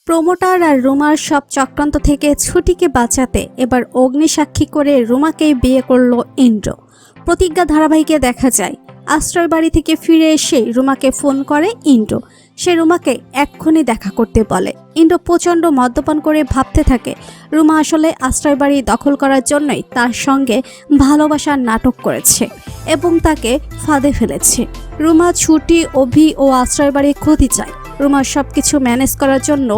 Promoter আর রুমার সব চক্রান্ত থেকে ছুটিকে বাঁচাতে এবার অগ্নিসাক্ষী করে রুমাকেই বিয়ে করলো ইন্দ্র। প্রতিজ্ঞা ধারাবাহিকে দেখা যায় আশ্রয় বাড়ি থেকে ফিরে এসে রুমাকে ফোন করে ইন্দ্র। সে রুমাকে এক্ষুনি দেখা করতে বলে। ইন্দ্র প্রচণ্ড মদ্যপান করে ভাবতে থাকে রুমা আসলে আশ্রয় বাড়ি দখল করার জন্যই তার সঙ্গে ভালোবাসার নাটক করেছে এবং তাকে ফাঁদে ফেলেছে। রুমা ছুটি, অভি ও আশ্রয় বাড়ির ক্ষতি চায়। রুমার সব কিছু ম্যানেজ করার জন্য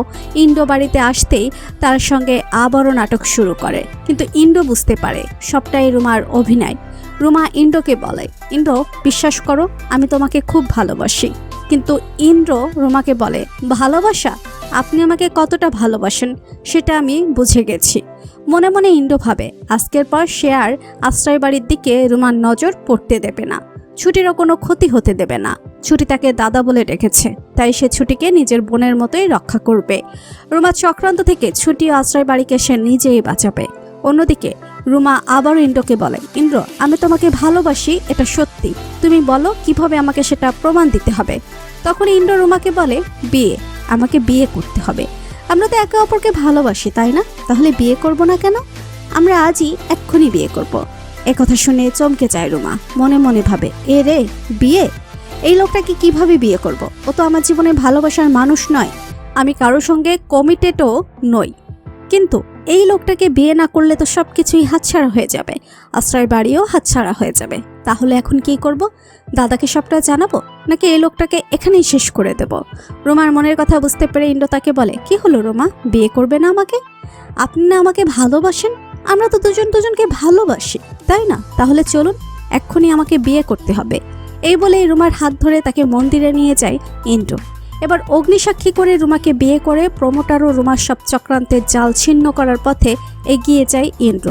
ইন্দ্র বাড়িতে আসতেই তার সঙ্গে আবারও নাটক শুরু করে, কিন্তু ইন্দ্র বুঝতে পারে সবটাই রুমার অভিনয়। রুমা ইন্দ্রকে বলে, ইন্দ্র বিশ্বাস করো আমি তোমাকে খুব ভালোবাসি। কিন্তু ইন্দ্র রুমাকে বলে, ভালোবাসা? আপনি আমাকে কতটা ভালোবাসেন সেটা আমি বুঝে গেছি। মনে মনে ইন্দ্র ভাবে আজকের পর সে আর আশ্রয় বাড়ির দিকে রুমার নজর পড়তে দেবে না, ছুটিরও কোনো ক্ষতি হতে দেবে না। ছুটি তাকে দাদা বলে রেখেছে, তাই সে ছুটিকে নিজের বোনের মতোই রক্ষা করবে। রুমার চক্রান্ত থেকে ছুটি ও আশ্রয় বাড়িকে সে নিজেই বাঁচাবে। অন্যদিকে রুমা আবারও ইন্দ্রকে বলে, ইন্দ্র আমি তোমাকে ভালোবাসি, এটা সত্যি, তুমি বলো কিভাবে আমাকে সেটা প্রমাণ দিতে হবে। তখন ইন্দ্র রুমাকে বলে, বিয়ে, আমাকে বিয়ে করতে হবে। আমরা তো একে অপরকে ভালোবাসি, তাই না? তাহলে বিয়ে করব না কেন? আমরা আজই এক্ষুনি বিয়ে করব। একথা শুনে চমকে যায় রুমা, মনে মনে ভাবে, এ রে, বিয়ে? এই লোকটাকে কিভাবে বিয়ে করব? ও তো আমার জীবনে ভালোবাসার মানুষ নয়, আমি কারোর সঙ্গে কমিটেডও নই। কিন্তু এই লোকটাকে বিয়ে না করলে তো সব কিছুই হাতছাড়া হয়ে যাবে, আশ্রয় বাড়িও হাতছাড়া হয়ে যাবে। তাহলে এখন কি করব? দাদাকে সবটা জানাবো নাকি এই লোকটাকে এখানেই শেষ করে দেব? রোমার মনের কথা বুঝতে পেরে ইন্দ্র তাকে বলে, কি হলো রোমা, বিয়ে করবে না আমাকে? আপনি না আমাকে ভালোবাসেন? আমরা তো দুজনকে ভালোবাসি, তাই না? তাহলে চলুন, এক্ষুনি আমাকে বিয়ে করতে হবে। এই বলে রুমার হাত ধরে তাকে মন্দিরে নিয়ে যায় ইন্দ্র। এবার অগ্নিসাক্ষী করে রুমাকে বিয়ে করে প্রমোটার ও রুমার সব চক্রান্তের জাল ছিন্ন করার পথে এগিয়ে যায় ইন্দ্র।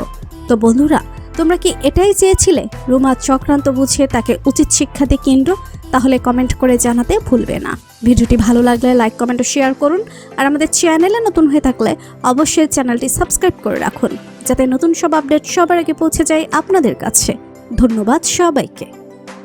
তো বন্ধুরা, তোমরা কি এটাই চেয়েছিলে, রুমার চক্রান্ত বুঝিয়ে তাকে উচিত শিক্ষা দিক ইন্দ্র? তাহলে কমেন্ট করে জানাতে ভুলবে না। ভিডিওটি ভালো লাগলে লাইক, কমেন্ট ও শেয়ার করুন। আর আমাদের চ্যানেলে নতুন হয়ে থাকলে অবশ্যই চ্যানেলটি সাবস্ক্রাইব করে রাখুন, যাতে নতুন সব আপডেট সবার আগে পৌঁছে যায় আপনাদের কাছে। ধন্যবাদ সবাইকে।